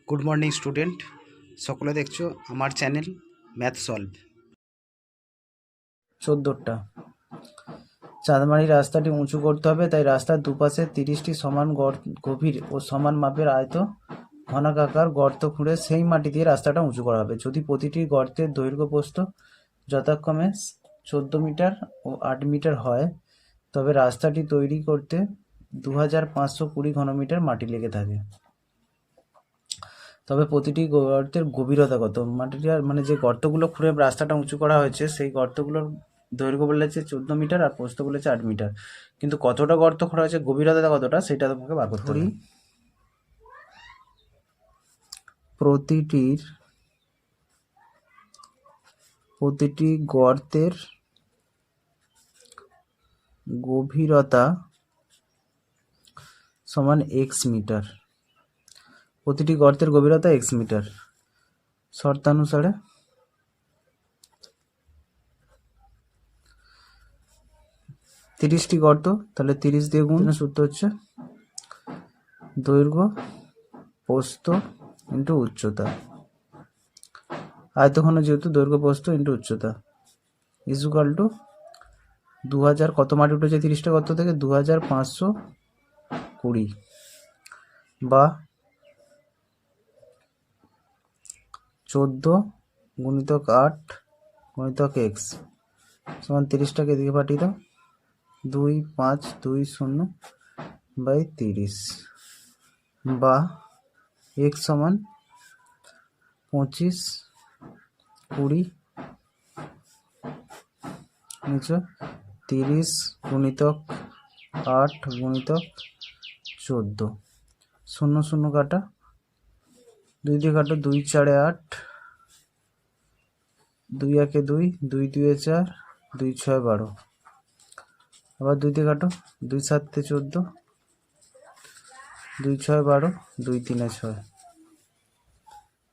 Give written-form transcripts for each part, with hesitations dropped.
Good morning student, সকলে দেখছো আমার চ্যানেল ম্যাথ সলভ। 14টা চাঁদমারি রাস্তাটি উঁচু করতে হবে, তাই রাস্তার দুপাশে 30টি সমান গভীর ও সমান মাপের ঘনাকার গর্ত খুঁড়ে সেই মাটি দিয়ে রাস্তাটা উঁচু করা হবে। যদি প্রতিটি গর্তের দৈর্ঘ্য প্রস্থ যথাক্রমে 14 মিটার ও 8 মিটার হয়, তবে রাস্তাটি তৈরি করতে 2520 ঘনমিটার মাটি লেগে থাকে। তবে প্রতিটি গর্তের গভীরতা কত? মাটিটার মানে যে গর্তগুলো খুঁড়ে রাস্তাটা উঁচু করা হয়েছে, সেই গর্তগুলোর দৈর্ঘ্য বলেছে 14 মিটার আর প্রস্থ বলেছে 8 মিটার, কিন্তু কতটা গর্ত খোঁড়া হয়েছে, গভীরতা কতটা, সেটা তোমাকে বার করতে হবে। প্রতিটি গর্তের গভীরতা সমান x মিটার। প্রতিটি গর্তের গভীরতা x মিটার। শর্তানুসারে 30টি গর্ত, তাহলে 30 দিয়ে গুণ, সূত্র হচ্ছে দৈর্ঘ্য প্রস্থ ইন্টু উচ্চতা। আয়তঘন যেহেতু, দৈর্ঘ্য প্রস্থ ইন্টু উচ্চতা ইজুকাল টু 2000 কত মাটি উঠেছে 30টা গর্ত থেকে? 2520 বা 14 গুণিতক 8 গুণিতক x সমান 30টাকে এদিকে পাঠিয়ে দাও, 2520 বাই 30 বা x সমান 2520 নিচে 30 গুণিতক 8 গুণিতক 14, 0 0 কাটা, 2 দিয়ে কাটো, 2 4 8, 2 1 2, 2 2 4, 2 6 12, আবার 2 দিয়ে কাটো, 2 7 14, 2 6 12, 2 3 6,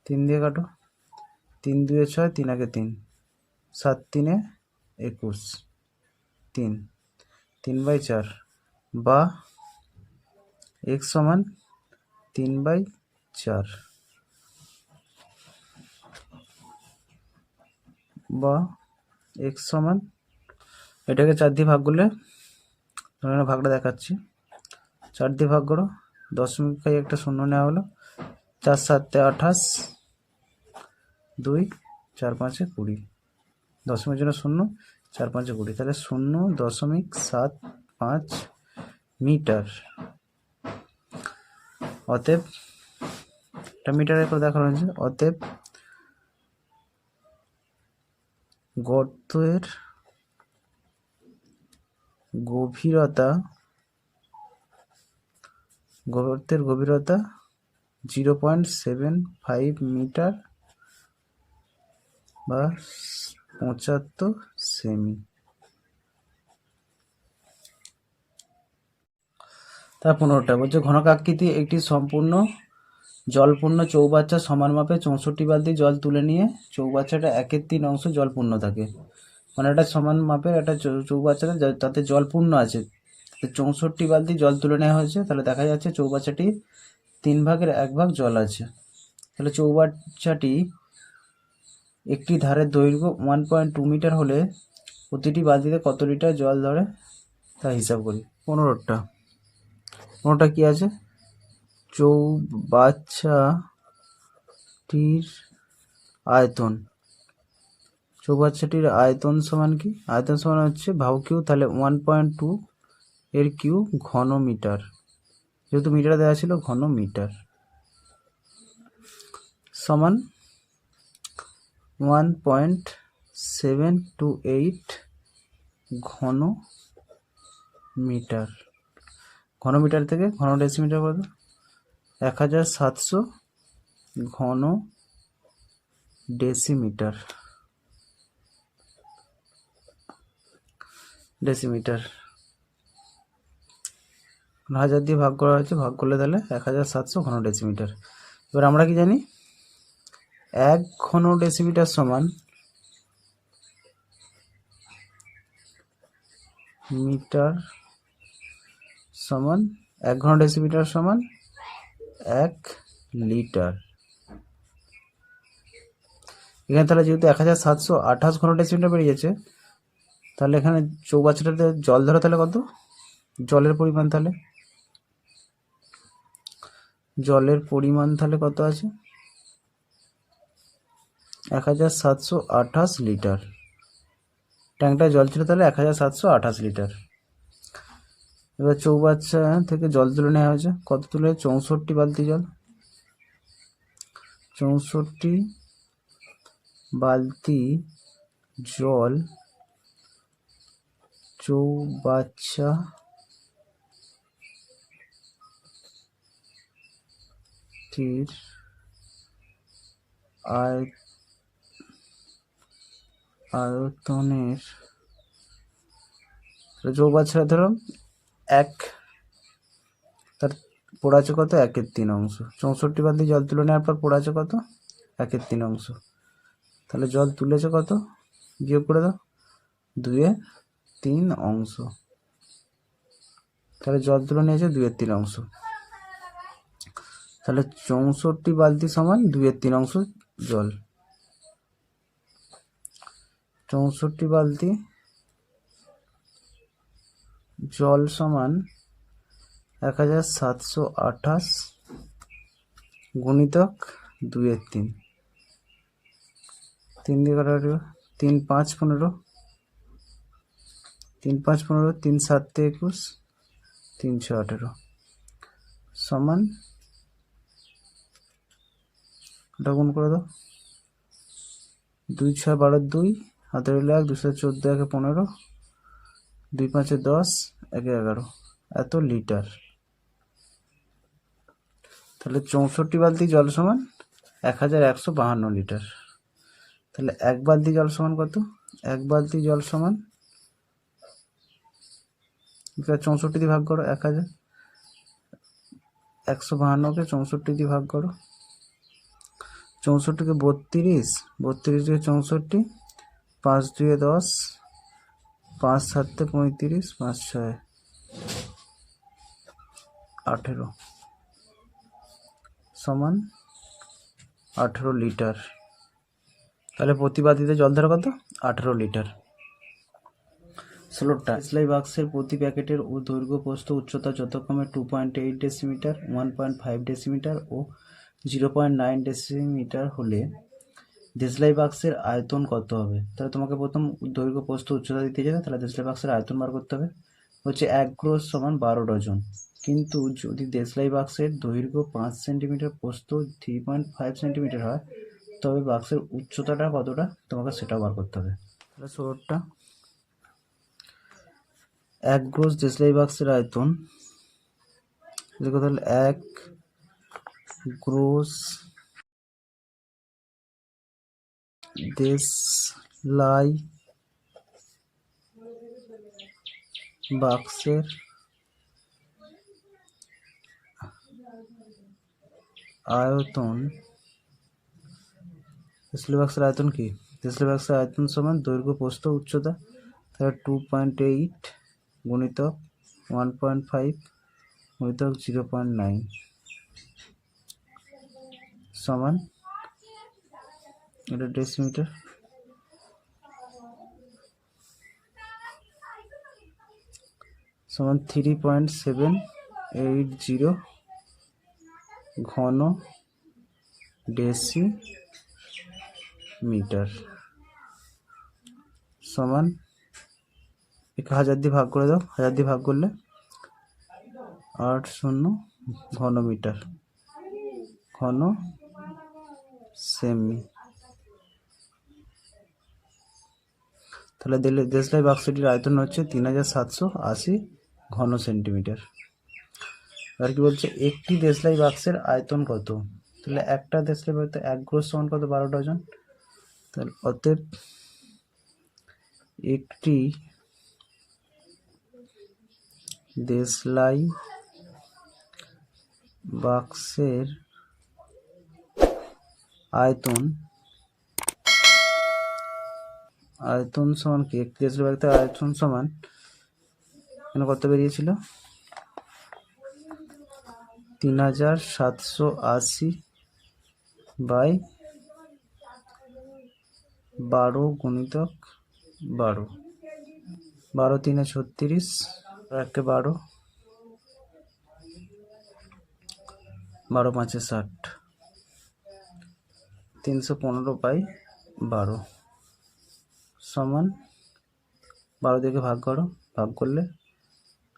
3 দিয়ে কাটো, 3 2 6, 3 1 3, 7 3 21, 3 3 বাই 4 বা x সমান 3 বাই 4 বা x সমান, এটাকে 4 দিয়ে ভাগ করলে, ভাগটা দেখাচ্ছি, 4 দিয়ে ভাগ করো, দশমিক খাই একটা শূন্য নেওয়া হলো, 4 7 28, 2 4 5 20, দশমিকের জন্য শূন্য, 4 5 20, তাহলে 0.75 মিটার। অতএব এটা মিটারের করে দেখানো হয়েছে। অতএব গর্তের গভীরতা 0.75 মিটার বা 75 সেমি। তার 15টা বলছে, ঘনকাকৃতি একটি সম্পূর্ণ জলপূর্ণ চৌবাচ্চা সমান মাপে 64 বালতি জল তুলে নিয়ে চৌবাচ্চাটা 1/3 অংশ জলপূর্ণ থাকে। মানে একটা সমান মাপের একটা চৌবাচ্চাটা তাতে জলপূর্ণ আছে, 64 বালতি জল তুলে নেওয়া হয়েছে, তাহলে দেখা যাচ্ছে চৌবাচ্চাটি 3 ভাগের 1 ভাগ জল আছে। তাহলে চৌবাচ্চাটি একটি ধারের দৈর্ঘ্য 1.2 মিটার হলে প্রতিটি বালতিতে কত লিটার জল ধরে তা হিসাব করি। 15টা কি আছে? চৌবাচ্চাটির আয়তন সমান কি? আয়তন সমান হচ্ছে ভাগ কিউ, তাহলে 1.2 এর কিউ ঘন মিটার, যেহেতু মিটার দেওয়া ছিল, ঘন মিটার সমান 1.728 ঘন মিটার। ঘন মিটার থেকে ঘন ডেসিমিটার কত? 1700 ঘন ডেসিমিটার। 1000 দিয়ে ভাগ করা হয়েছে, ভাগ করলে তাহলে 1700 ঘন ডেসিমিটার। এবার আমরা কি জানি? 1 ঘন ডেসিমিটার সমান মিটার সমান 1 ঘন ডেসিমিটার সমান 1 লিটার। এখানে তাহলে যেহেতু 1728 ঘন ডেসিমিটার বেরিয়েছে, তাহলে এখানে চৌবাচ্চাটাতে জল ধরে তাহলে কত, জলের পরিমাণ তাহলে কত আছে, 1728 লিটার। ট্যাঙ্কটা জল ছিল তাহলে 1728 লিটার। এবার চৌবাচ্চা থেকে জল তুলে নেওয়া হয়েছে, কত তুলে, 64 বালতি জল, 64 বালতি জল চৌবাচ্চা টির আয়তনের, চৌবাচ্চা ধরো এক, তার পড়ে আছে কত, 1/3 অংশ। 64 বালতি জল তুলে নেওয়ার পর পড়ে আছে কত, 1/3 অংশ। তাহলে জল তুলেছে কত, বিয়োগ করে দাও, 2/3 অংশ। তাহলে জল তুলে নিয়েছে 2/3 অংশ। তাহলে 64 বালতি সমান 2/3 অংশ জল। 64 বালতি জল সমান 1728 গুণিতক 2/3, 3 দিয়ে কাটা, 3 5 15, 3 5 15, 3 7 21, 3 6 18 সমান, এটা গুণ করে দাও, 2 6 12 2, হাতে রইল 1, 2 7 14, 1 15, 2 5 10, 1 11, এত লিটার। তাহলে 64 বালতি জল সমান 1152 লিটার। তাহলে 1 বালতি জল সমান কত, 1 বালতি জল সমান, 64 দিয়ে ভাগ করো, 1152কে 64 দিয়ে ভাগ করো, 64কে 32, 32 দিয়ে 64, 5 2 10, 5 7 35, 5 6 18 সমান 18 লিটার। তাহলে প্রতি বালতিতে জল ধরা কত, 18 লিটার। 16টা সেলাই বাক্সের প্রতি প্যাকেটের দৈর্ঘ্য প্রস্থ উচ্চতা যথাক্রমে 2.8 ডেসিমিটার, 1.5 ডেসিমিটার ও 0.9 ডেসিমিটার হলে দেশলাই বাক্সের আয়তন কত হবে। তাহলে তোমাকে প্রথম দৈর্ঘ্য প্রস্থ উচ্চতা দিতে যাবে, তাহলে দেশলাই বাক্সের আয়তন বার করতে হবে। হচ্ছে 1 গ্রোস সমান 12 ডজন। কিন্তু যদি দেশলাই বাক্সের দৈর্ঘ্য 5 সেন্টিমিটার, প্রস্থ 3.5 সেন্টিমিটার হয়, তবে বাক্সের উচ্চতাটা কতটা তোমাকে সেটাও বার করতে হবে। তাহলে 16টা 1 গ্রোস দেশলাই বাক্সের আয়তন, দেখো তাহলে 1 গ্রোস দেশলাই বাক্সের আয়তন, দেশলাই বাক্সের আয়তন কি, দেশলাই বাক্সের আয়তন সমান দৈর্ঘ্য প্রস্থ উচ্চতা, তাহলে 2.8 গুণিতক 1.5 গুণিতক 0.9 সমান, এটা ডেসিমিটার, সমান 3.780 ঘন ডেসিমিটার সমান, 1000 দিয়ে ভাগ করে দাও, 1000 দিয়ে ভাগ করলে 80 ঘনমিটার, ঘন সেমি। তাহলে দেশলাই বাক্সটির আয়তন হচ্ছে 3780 ঘন সেন্টিমিটার। আর কি বলছে, একটি দেশলাই বাক্সের আয়তন কত, তাহলে একটা দেশলাই বাক্সে 1 গ্রোস সমান কত, 12 ডজন। তাহলে অতএব একটি দেশলাই বাক্সের আয়তন সমান কি, একটি দেশলাই বাক্সের আয়তন সমান, এখানে কত বেরিয়েছিল, 3780 বাই 12 গুণিতক 12, 12 3 36, 1 12, 12 5 60, 315/12 সমান 12 থেকে ভাগ করো, ভাগ করলে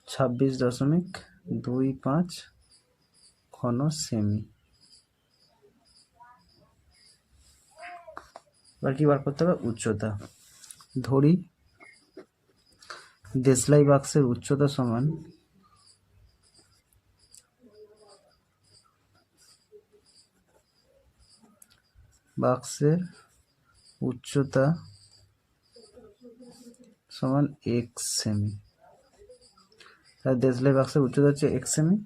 26.25 ঘন সেমি। এবার কি বার করতে হবে? উচ্চতা। ধরি দেশলাই বাক্সের উচ্চতা সমান বাক্সের উচ্চতা সমান x সেমি। তাহলে দেশলাই বাক্সের উচ্চতা হচ্ছে x সেমি।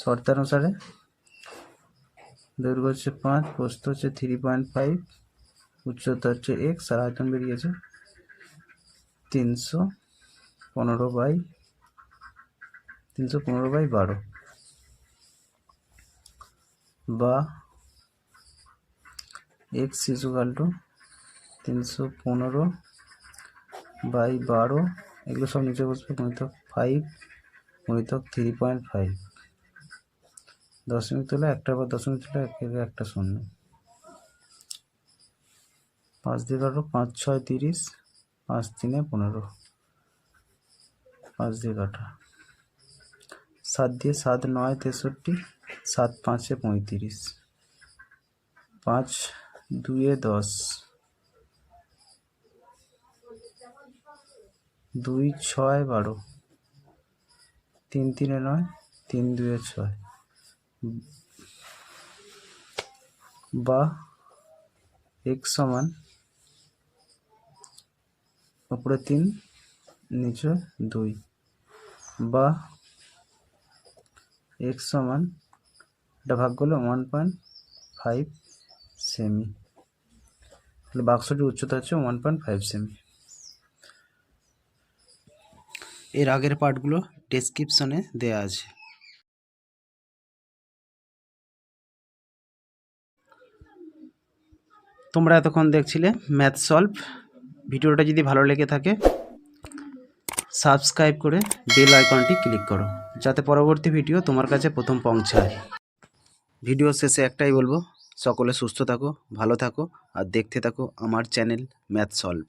শর্তানুসারে দৈর্ঘ্য হচ্ছে 5, প্রস্থ হচ্ছে 3.5, উচ্চতা হচ্ছে x, আর আয়তন বেরিয়েছে 315/12 বা x = 315/12, এগুলো সব নিচে বসবে, গুণিতক 5 গুণিতক 3.5, দশমিক তুলে একটা বা দশমিক তুলে একটা শূন্য, 5 দিয়ে কাটো, 5 6 30, 5 3 15, 5 দিয়ে কাটা, 7 দিয়ে 7 9 63, 7 5 35, 5 2 10, 2 6 12, 3 3 9, 3 2 6, বা x সমান উপরে 3 নিচে 2, বা x সমান এটা ভাগ করলে 1.5 সেমি। তাহলে বাক্সটির উচ্চতা হচ্ছে 1.5 সেমি। এর আগের পার্টগুলো ডেসক্রিপশনে দেয়া আছে। তোমরা এতক্ষণ দেখছিলে ম্যাথ সলভ। ভিডিওটা যদি ভালো লেগে থাকে সাবস্ক্রাইব করে বেল আইকনটি ক্লিক করো, যাতে পরবর্তী ভিডিও তোমার কাছে প্রথম পৌঁছায়। ভিডিও শেষে একটাই বলবো, সকলে সুস্থ থাকো, ভালো থাকো, আর দেখতে থাকো আমার চ্যানেল ম্যাথ সলভ।